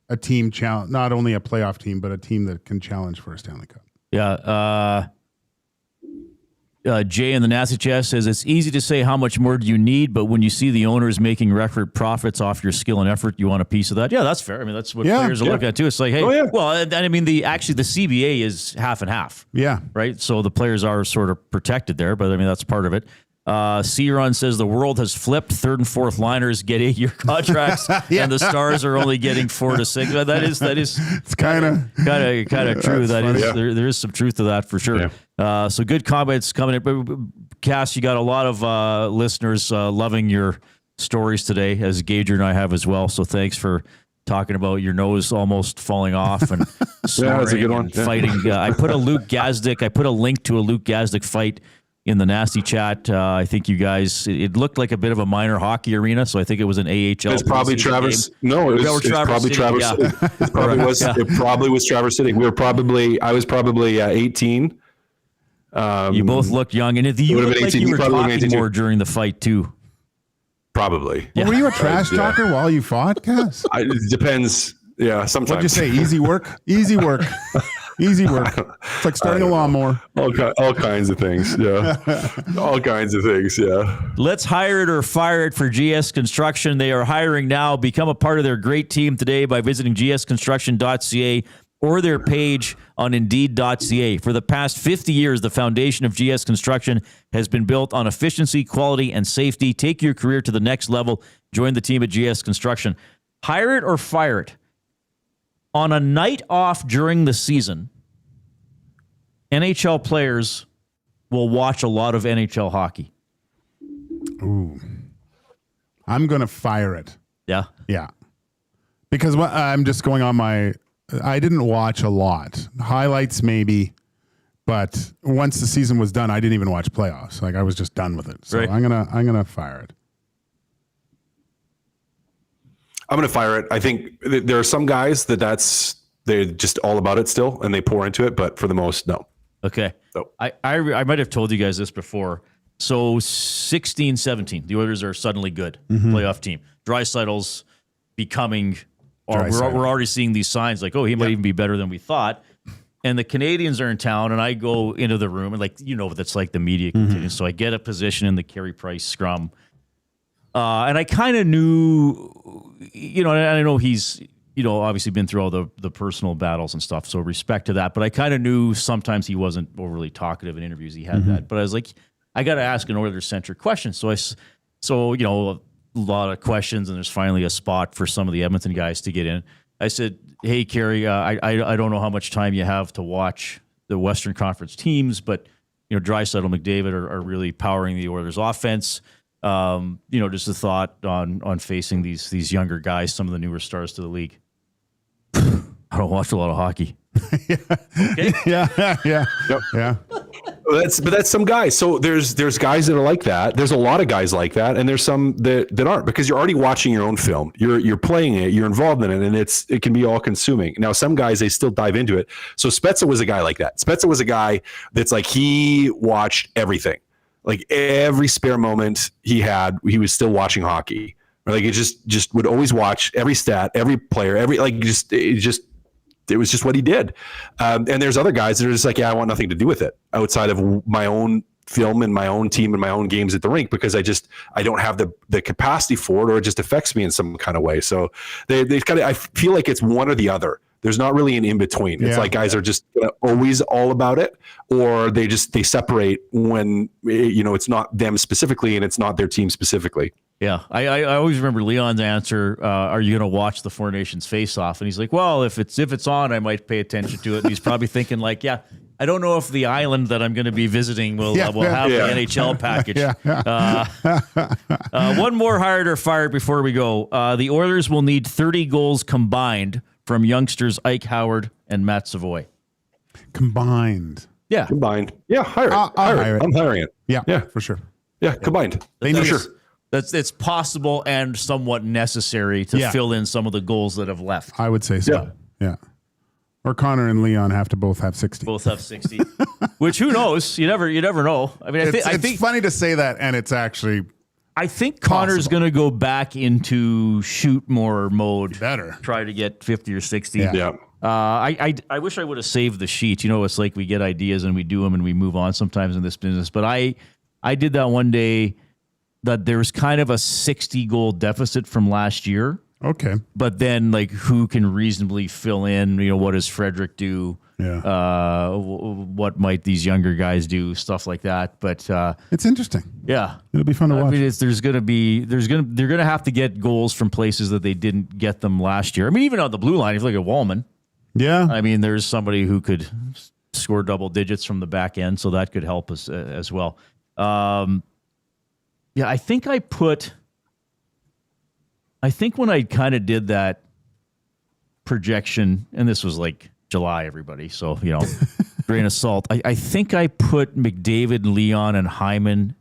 a team challenge, not only a playoff team, but a team that can challenge for a Stanley Cup. Yeah. Jay in the Nasty Chest says, it's easy to say how much more do you need, but when you see the owners making record profits off your skill and effort, you want a piece of that. Yeah, that's fair. I mean, that's what players are looking at too. It's like, hey, well, I mean, the CBA is half and half. Yeah. Right. So the players are sort of protected there, but I mean, that's part of it. C-Run says the world has flipped. Third and fourth liners get 8-year contracts, and the Stars are only getting 4 to 6. That is it's kind of true. There is some truth to that for sure. Yeah. So good comments coming in. But Cass, you got a lot of listeners loving your stories today, as Gager and I have as well. So thanks for talking about your nose almost falling off and snoring that's a good one. And fighting. I put a link to a Luke Gazdic fight in the Nasty Chat. I think you guys, it looked like a bit of a minor hockey arena, so I think it was an AHL. It's probably Traverse. Game. No, it was probably Traverse City. It probably was. It probably was Traverse City. I was probably 18. You both looked young, and you looked like you were talking more during the fight too. Probably. Yeah. Were you a trash talker while you fought, Cass? It depends. Yeah, sometimes. What'd you say? Easy work? Easy work. Easy work. It's like starting a lawnmower. All kinds of things. Yeah. All kinds of things. Yeah. Let's hire it or fire it for GS Construction. They are hiring now. Become a part of their great team today by visiting gsconstruction.ca or their page on indeed.ca. For the past 50 years, the foundation of GS Construction has been built on efficiency, quality, and safety. Take your career to the next level. Join the team at GS Construction. Hire it or fire it. On a night off during the season, NHL players will watch a lot of NHL hockey. Ooh. I'm going to fire it. Yeah? Yeah. Because I'm just going on I didn't watch a lot. Highlights maybe, But once the season was done, I didn't even watch playoffs. Like I was just done with it. So Right. I'm gonna fire it. I'm going to fire it. I think there are some guys they're just all about it still, and they pour into it. But for the most, no. Okay. So I might have told you guys this before. So 16-17, the Oilers are suddenly good playoff team. Draisaitl's becoming. Draisaitl. We're already seeing these signs like, oh, he might even be better than we thought. And the Canadians are in town, and I go into the room, and that's like the media continues. So I get a position in the Carey Price scrum. And I kind of knew, and I know he's, obviously been through all the personal battles and stuff. So respect to that. But I kind of knew sometimes he wasn't overly talkative in interviews. He had that. But I was like, I got to ask an Oilers-centric question. So a lot of questions, and there's finally a spot for some of the Edmonton guys to get in. I said, hey, Carey, I don't know how much time you have to watch the Western Conference teams, but, Draisaitl, McDavid are really powering the Oilers offense. Just a thought on facing these younger guys, some of the newer stars to the league. I don't watch a lot of hockey. Okay. Yeah. Yep. Yeah. That's some guys. So there's guys that are like that. There's a lot of guys like that, and there's some that aren't, because you're already watching your own film. You're playing it. You're involved in it, and it can be all consuming. Now, some guys, they still dive into it. So Spezza was a guy like that. Spezza was a guy that's like, he watched everything. Like every spare moment he had, he was still watching hockey. Or like it just would always watch every stat, every player, it was just what he did. And there's other guys that are just like, yeah, I want nothing to do with it outside of my own film and my own team and my own games at the rink, because I don't have the capacity for it, or it just affects me in some kind of way. So they've kind of, I feel like it's one or the other. There's not really an in between. It's like guys are just always all about it, or they separate when it's not them specifically and it's not their team specifically. Yeah, I always remember Leon's answer. Are you going to watch the Four Nations face-off? And he's like, well, if it's on, I might pay attention to it. And he's probably thinking like, yeah, I don't know if the island that I'm going to be visiting will have the NHL package. One more hired or fired before we go. The Oilers will need 30 goals combined from youngsters Ike Howard and Matt Savoy. Combined. Yeah. Combined. Yeah, hire it. Hire it. I'm hiring it. Yeah, for sure. Yeah, combined. For sure. It's possible and somewhat necessary to fill in some of the goals that have left. I would say so. Yeah. Or Connor and Leon have to both have 60. Both have 60. Which, who knows? You never know. I mean, I think it's funny to say that, and it's actually I think Connor's going to go back into shoot more mode. Better. Try to get 50 or 60. Yeah. I wish I would have saved the sheet. It's like we get ideas and we do them and we move on sometimes in this business. But I did that one day that there was kind of a 60 goal deficit from last year. Okay. But then, like, who can reasonably fill in? What does Frederick do? Yeah. What might these younger guys do? Stuff like that. But it's interesting. Yeah, it'll be fun to watch. I mean, they're gonna have to get goals from places that they didn't get them last year. I mean, even on the blue line, if you look at Wallman. Yeah. I mean, there's somebody who could score double digits from the back end, so that could help us as well. Yeah, I think when I kind of did that projection, and this was like July, everybody, so, grain of salt. I think I put McDavid, Leon, and Hyman.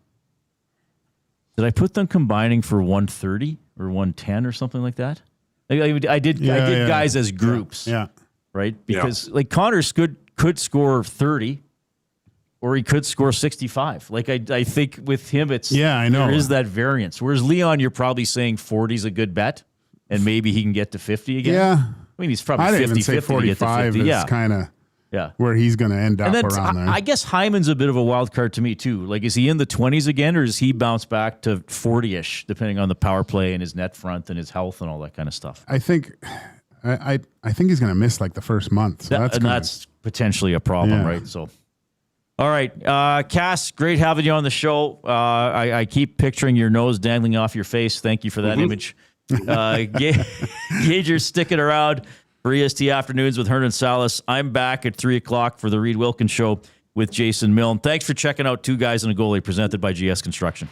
Did I put them combining for 130 or 110 or something like that? I did guys as groups. Yeah. Right? Because, like, Connors could score 30. Or he could score 65. Like, I think with him, I know. There is that variance. Whereas Leon, you're probably saying 40 is a good bet, and maybe he can get to 50 again. Yeah. I mean, he's probably 50-50 I'd even say to get to 45 50. is kind of where he's going to end up and then around there. I guess Hyman's a bit of a wild card to me, too. Like, is he in the 20s again, or does he bounce back to 40-ish, depending on the power play and his net front and his health and all that kind of stuff? I think I think he's going to miss, like, the first month. So that's potentially a problem, right? So... All right, Cass, great having you on the show. I keep picturing your nose dangling off your face. Thank you for that image. Gager's sticking around for EST Afternoons with Hernan Salas. I'm back at 3 o'clock for the Reed Wilkins Show with Jason Milne. Thanks for checking out Two Guys and a Goalie, presented by GS Construction.